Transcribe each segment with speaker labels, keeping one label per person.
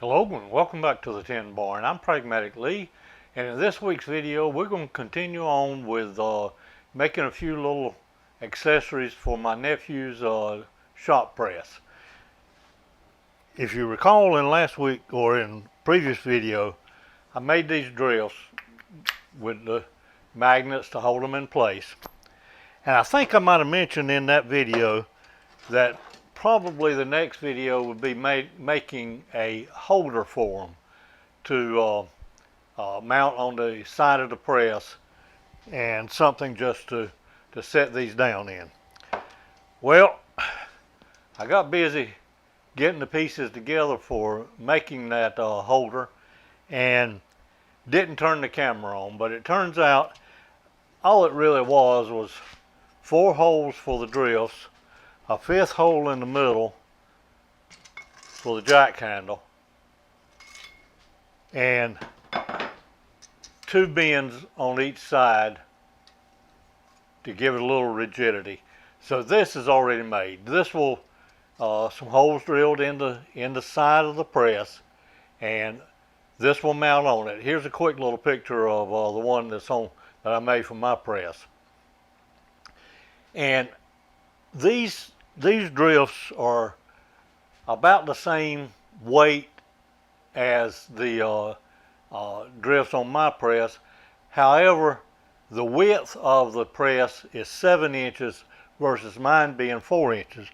Speaker 1: Hello and welcome back to the Tin Barn. I'm Pragmatic Lee, and in this week's video we're going to continue on with making a few little accessories for my nephew's shop press. If you recall, in last week or in previous video, I made these drills with the magnets to hold them in place, and I think I might have mentioned in that video that probably the next video would be making a holder for them to mount on the side of the press, and something just to set these down in. Well, I got busy getting the pieces together for making that holder and didn't turn the camera on, but it turns out all it really was 4 holes for the drills, a 5th hole in the middle for the jack handle, and 2 bends on each side to give it a little rigidity. So this is already made. This will some holes drilled in the side of the press, and this will mount on it. Here's a quick little picture of the one that I made for my press. And these drifts are about the same weight as the drifts on my press. However, the width of the press is 7 inches versus mine being 4 inches.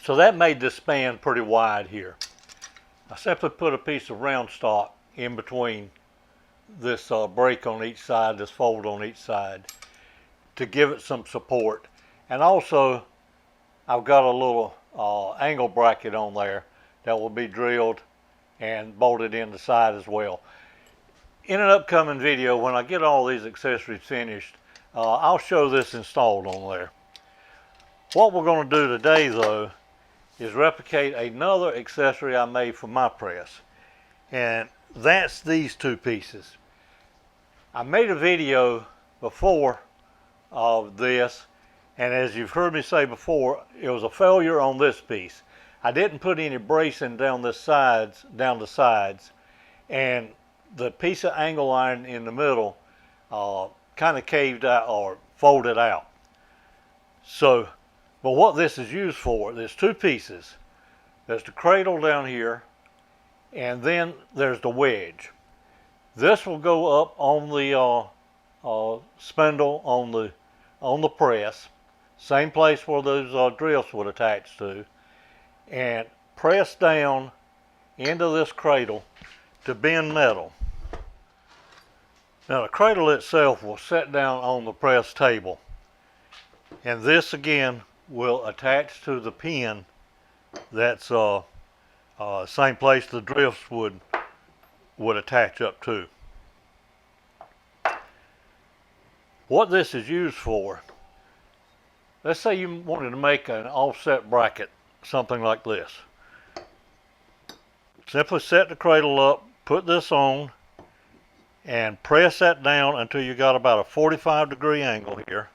Speaker 1: So that made this span pretty wide here. I simply put a piece of round stock in between this break on each side, this fold on each side, to give it some support. And also I've got a little angle bracket on there that will be drilled and bolted in the side as well. In an upcoming video, when I get all these accessories finished, I'll show this installed on there. What we're going to do today though is replicate another accessory I made for my press, and that's these 2 pieces. I made a video before of this, and as you've heard me say before, it was a failure on this piece. I didn't put any bracing down the sides, and the piece of angle iron in the middle kind of caved out or folded out. So, but what this is used for, there's 2 pieces. There's the cradle down here, and then there's the wedge. This will go up on the spindle on the press, same place where those drills would attach to, and press down into this cradle to bend metal. Now the cradle itself will set down on the press table, and this again will attach to the pin that's same place the drifts would attach up to. What this is used for, let's say you wanted to make an offset bracket, something like this. Simply set the cradle up, put this on, and press that down until you got about a 45-degree angle here.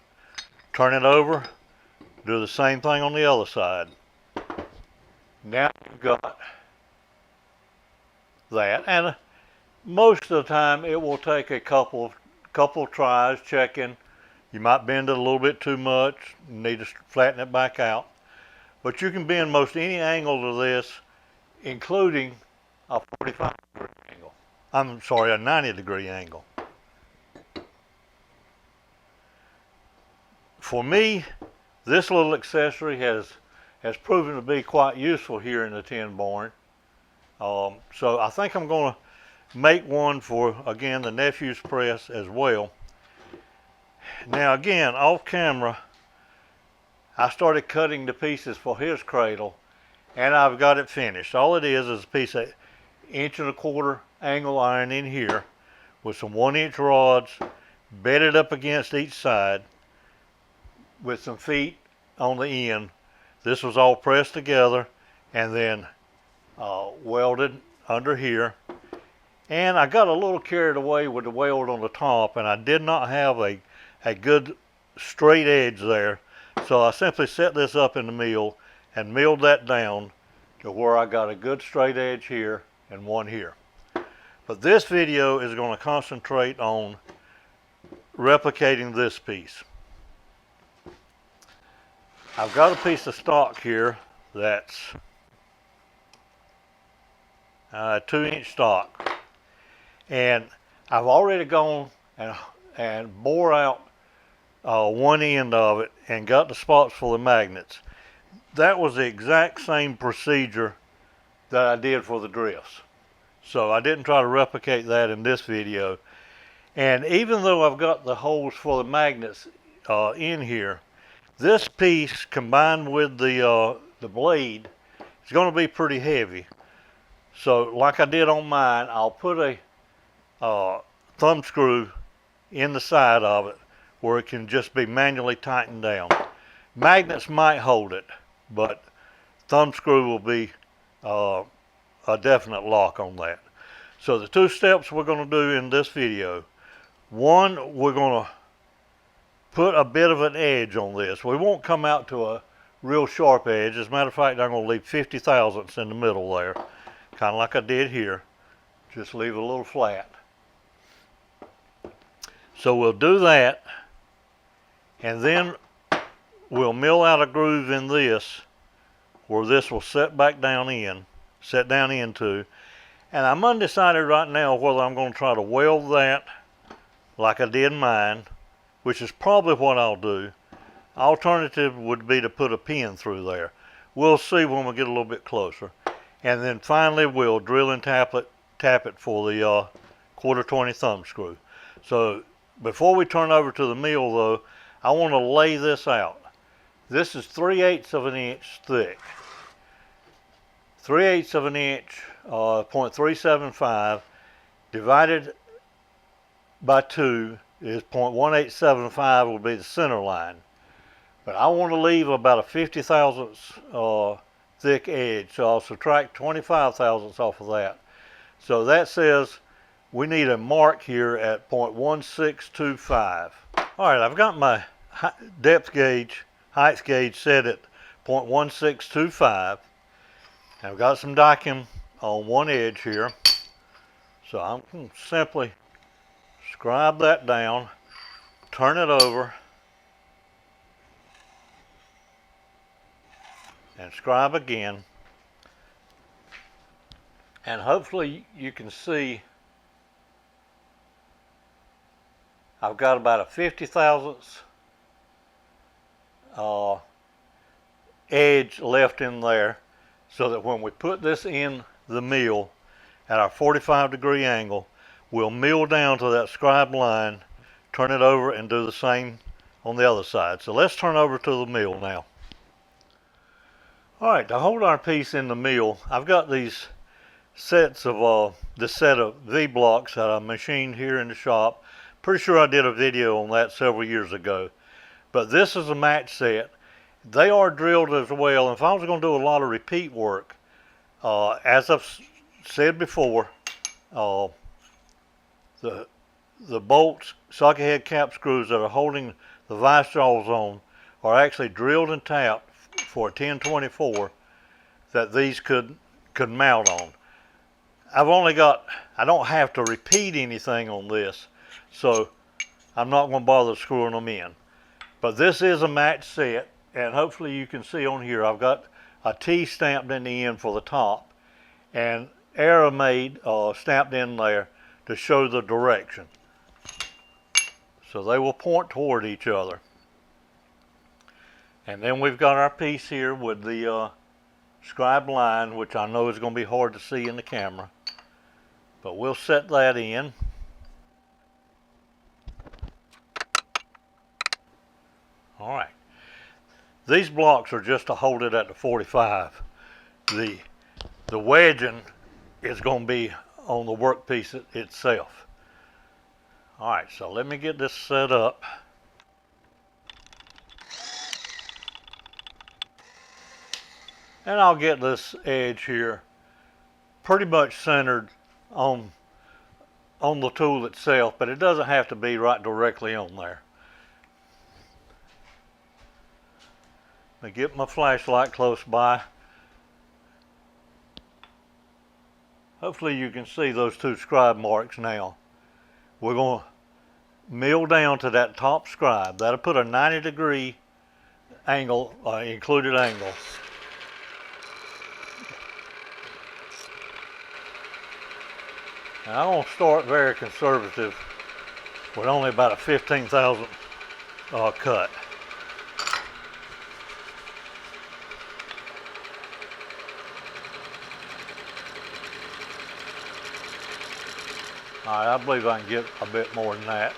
Speaker 1: Turn it over, do the same thing on the other side. Now you've got that, and most of the time it will take a couple tries checking. You might bend it a little bit too much, you need to flatten it back out. But you can bend most any angle to this, including a 45-degree angle. I'm sorry, a 90-degree angle. For me, this little accessory has proven to be quite useful here in the Tin Barn. So I think I'm going to make one for, again, the nephew's press as well. Now again, off camera, I started cutting the pieces for his cradle, and I've got it finished. All it is a piece of 1.25" angle iron in here with some 1-inch rods bedded up against each side with some feet on the end. This was all pressed together and then welded under here. And I got a little carried away with the weld on the top, and I did not have a good straight edge there. So I simply set this up in the mill and milled that down to where I got a good straight edge here and one here. But this video is going to concentrate on replicating this piece. I've got a piece of stock here that's 2-inch stock, and I've already gone and bore out one end of it and got the spots for the magnets. That was the exact same procedure that I did for the drifts. So I didn't try to replicate that in this video. And even though I've got the holes for the magnets in here, this piece combined with the blade is going to be pretty heavy. So like I did on mine, I'll put a thumb screw in the side of it where it can just be manually tightened down. Magnets might hold it, but thumb screw will be a definite lock on that. So the 2 steps we're going to do in this video. One, we're going to put a bit of an edge on this. We won't come out to a real sharp edge. As a matter of fact, I'm going to leave 50 thousandths in the middle there, kind of like I did here. Just leave it a little flat. So we'll do that, and then we'll mill out a groove in this where this will set down into. And I'm undecided right now whether I'm going to try to weld that like I did mine, which is probably what I'll do. Alternative would be to put a pin through there. We'll see when we get a little bit closer. And then finally we'll drill and tap it for the 1/4 thumb screw. So before we turn over to the mill though, I want to lay this out. This is 3/8 of an inch thick. 3/8 of an inch, 0.375, divided by 2 is 0.1875 will be the center line. But I want to leave about a 50 thousandths thick edge, so I'll subtract 25 thousandths off of that. So that says we need a mark here at 0.1625. All right, I've got my depth gauge, height gauge set at 0.1625. I've got some dicing on one edge here, so I'm going to simply scribe that down, turn it over, and scribe again. And hopefully you can see I've got about a 50 thousandths edge left in there, so that when we put this in the mill at our 45-degree angle, we'll mill down to that scribe line, turn it over, and do the same on the other side. So let's turn over to the mill now. All right, to hold our piece in the mill, I've got these sets of this set of V-blocks that I machined here in the shop. Pretty sure I did a video on that several years ago. But this is a match set. They are drilled as well. If I was going to do a lot of repeat work, as I've said before, the bolts, socket head cap screws that are holding the vice jaws on are actually drilled and tapped for a 1024 that these could mount on. I don't have to repeat anything on this, so I'm not going to bother screwing them in. But this is a match set, and hopefully you can see on here I've got a T stamped in the end for the top, and arrow made stamped in there to show the direction. So they will point toward each other. And then we've got our piece here with the scribe line, which I know is going to be hard to see in the camera, but we'll set that in. All right. These blocks are just to hold it at the 45. The wedging is going to be on the workpiece itself. All right, so let me get this set up. And I'll get this edge here pretty much centered on the tool itself, but it doesn't have to be right directly on there. Let me get my flashlight close by. Hopefully you can see those two scribe marks now. We're going to mill down to that top scribe. That'll put a 90-degree angle, included angle. Now I'm going to start very conservative with only about a 15,000 cut. All right, I believe I can get a bit more than that.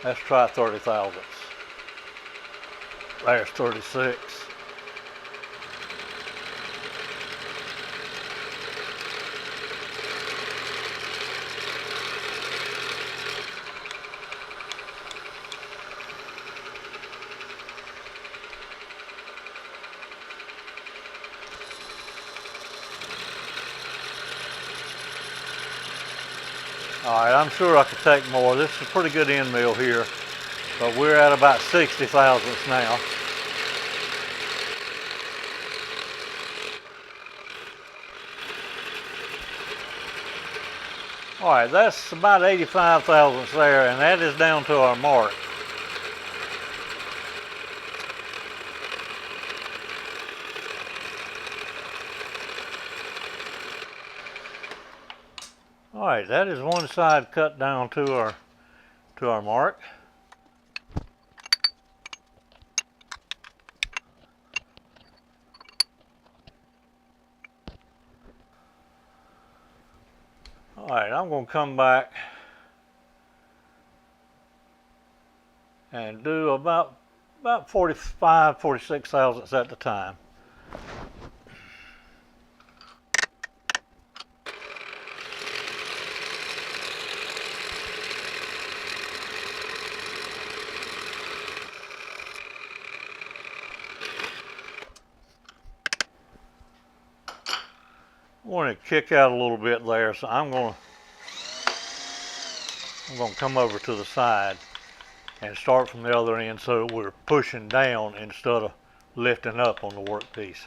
Speaker 1: Let's try 30 thousandths. There's 36. All right, I'm sure I could take more. This is a pretty good end mill here, but we're at about 60 thousandths now. All right, that's about 85 thousandths there, and that is down to our mark. All right, that is one side cut down to our mark. All right, I'm going to come back and do about 45, 46 thousandths at the time. I want to kick out a little bit there, so I'm going to come over to the side and start from the other end so we're pushing down instead of lifting up on the workpiece.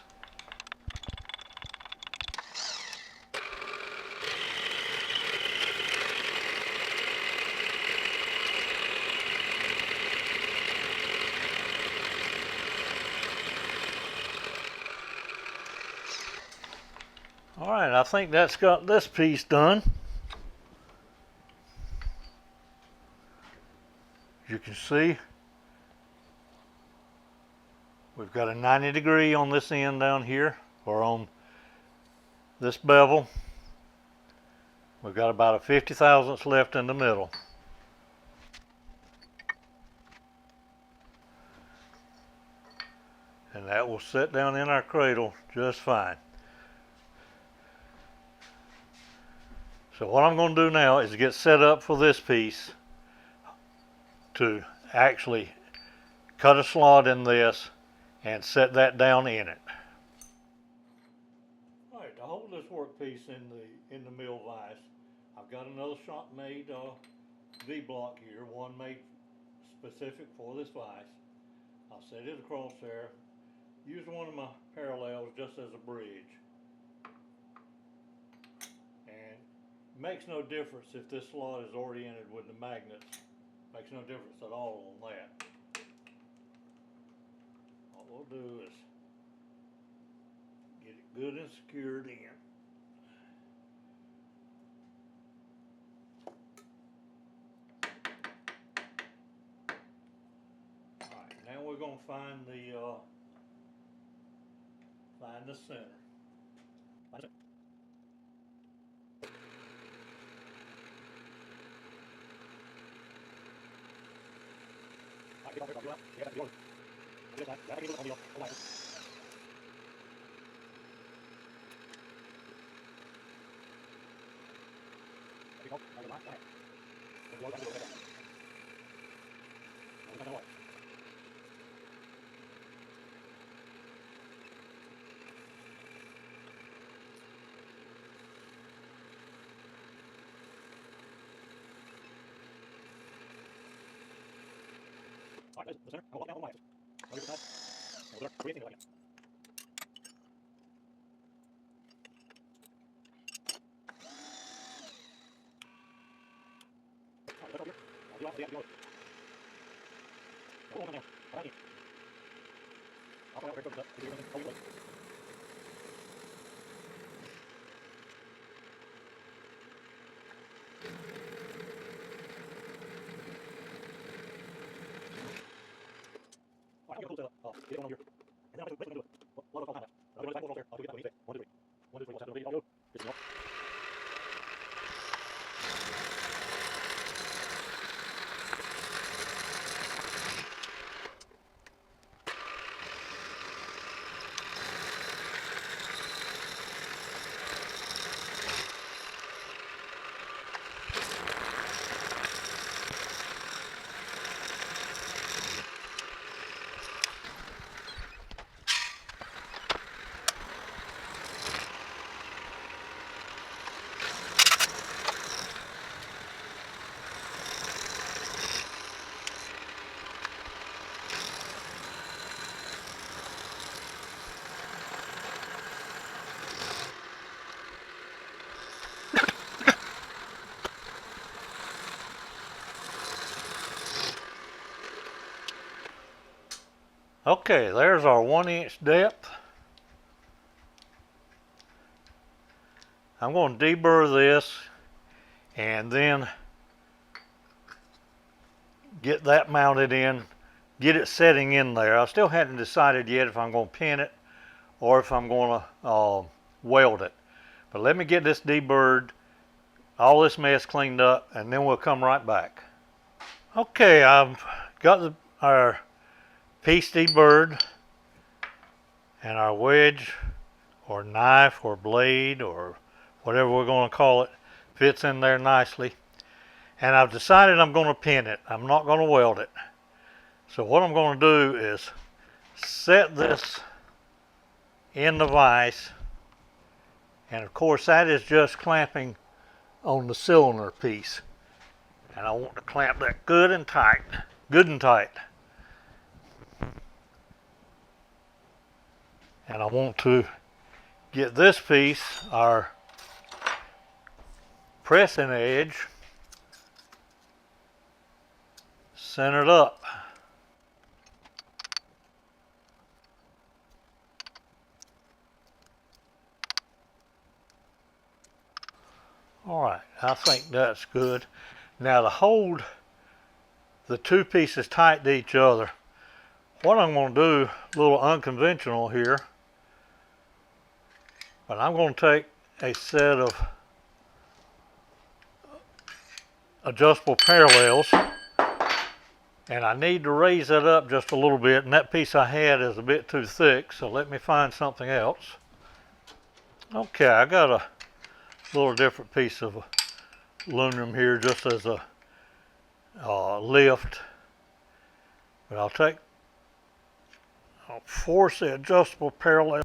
Speaker 1: All right, I think that's got this piece done. As you can see, we've got a 90-degree on this end down here, or on this bevel. We've got about a 50 thousandths left in the middle. And that will sit down in our cradle just fine. So what I'm going to do now is get set up for this piece to actually cut a slot in this and set that down in it. All right, to hold this workpiece in the mill vise, I've got another shop-made V-block here, one made specific for this vise. I'll set it across there, use one of my parallels just as a bridge. And it makes no difference if this slot is oriented with the magnets. Makes no difference at all on that. What we'll do is get it good and secured in. Alright, now we're going to find the center. Okay, there's our 1-inch depth. I'm going to deburr this and then get that mounted in, get it setting in there. I still hadn't decided yet if I'm going to pin it or if I'm going to weld it. But let me get this deburred, all this mess cleaned up, and then we'll come right back. Okay, I've got our piece deburred, and our wedge or knife or blade or whatever we're going to call it fits in there nicely. And I've decided I'm going to pin it. I'm not going to weld it. So what I'm going to do is set this in the vise, and of course that is just clamping on the cylinder piece. And I want to clamp that good and tight. And I want to get this piece, our pressing edge, centered up. Alright, I think that's good. Now to hold the two pieces tight to each other, what I'm going to do, a little unconventional here, but I'm going to take a set of adjustable parallels, and I need to raise that up just a little bit, and that piece I had is a bit too thick, so let me find something else. Okay, I got a little different piece of aluminum here just as a lift, but I'll force the adjustable parallel.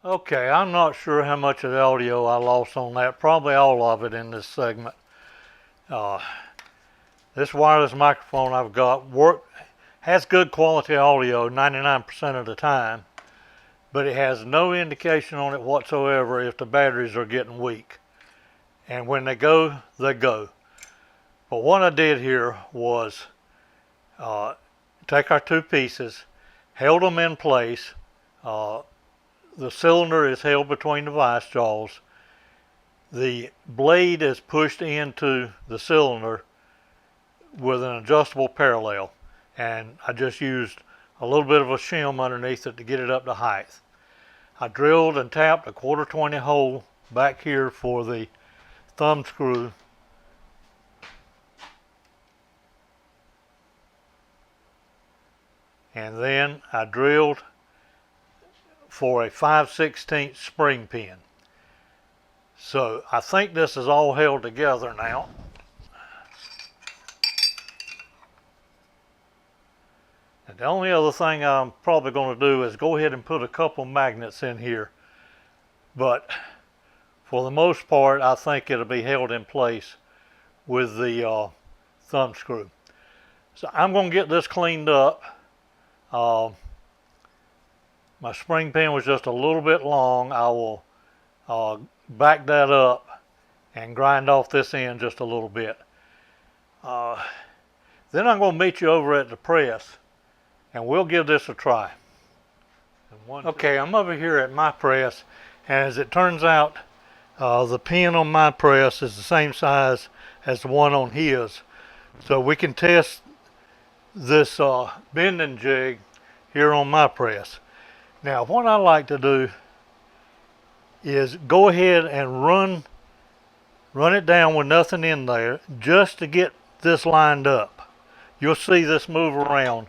Speaker 1: Okay, I'm not sure how much of the audio I lost on that. Probably all of it in this segment. Uh, this wireless microphone I've got has good quality audio 99% of the time, but it has no indication on it whatsoever if the batteries are getting weak. And when they go, they go. But what I did here was take our two pieces, held them in place. The cylinder is held between the vice jaws. The blade is pushed into the cylinder with an adjustable parallel, and I just used a little bit of a shim underneath it to get it up to height. I drilled and tapped a 1/4 hole back here for the thumb screw, and then I drilled for a 5/16 spring pin. So I think this is all held together now. And the only other thing I'm probably going to do is go ahead and put a couple magnets in here. But for the most part, I think it'll be held in place with the thumb screw. So I'm going to get this cleaned up. My spring pin was just a little bit long. I will back that up and grind off this end just a little bit. Then I'm going to meet you over at the press and we'll give this a try. Okay, I'm over here at my press, and as it turns out, the pin on my press is the same size as the one on his. So we can test this bending jig here on my press. Now what I like to do is go ahead and run it down with nothing in there just to get this lined up. You'll see this move around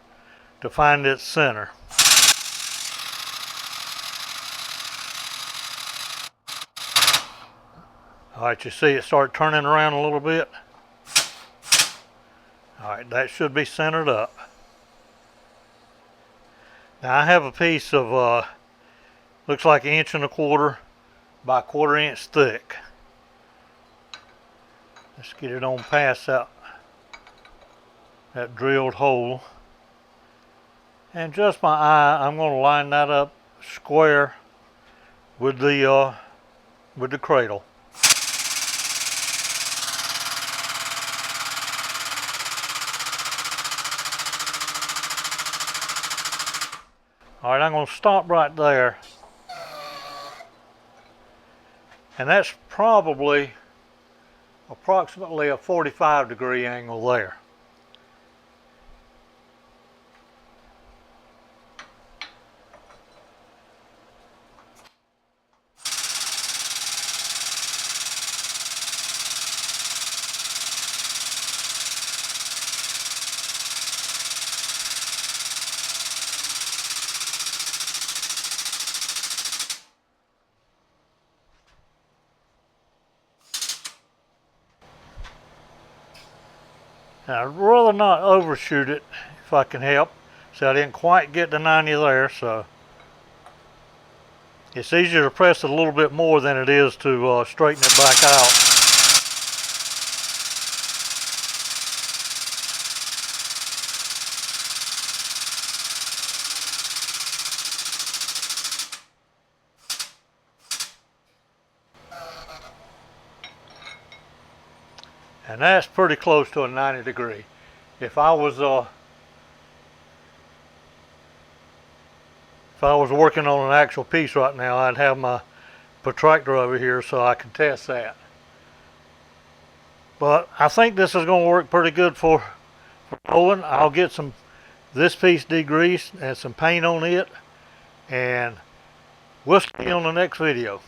Speaker 1: to find its center. Alright, you see it start turning around a little bit? Alright, that should be centered up. Now I have a piece of, looks like 1.25 inches by 1/4 inch thick. Let's get it on past that drilled hole. And just my eye, I'm going to line that up square with the cradle. Alright, I'm going to stop right there. And that's probably approximately a 45-degree angle there. Now, I'd rather not overshoot it if I can help. See, I didn't quite get to 90 there, so it's easier to press it a little bit more than it is to straighten it back out. And that's pretty close to a 90 degree. If I was working on an actual piece right now, I'd have my protractor over here so I can test that. But I think this is going to work pretty good for rolling. I'll get this piece degreased and some paint on it, and we'll see you on the next video.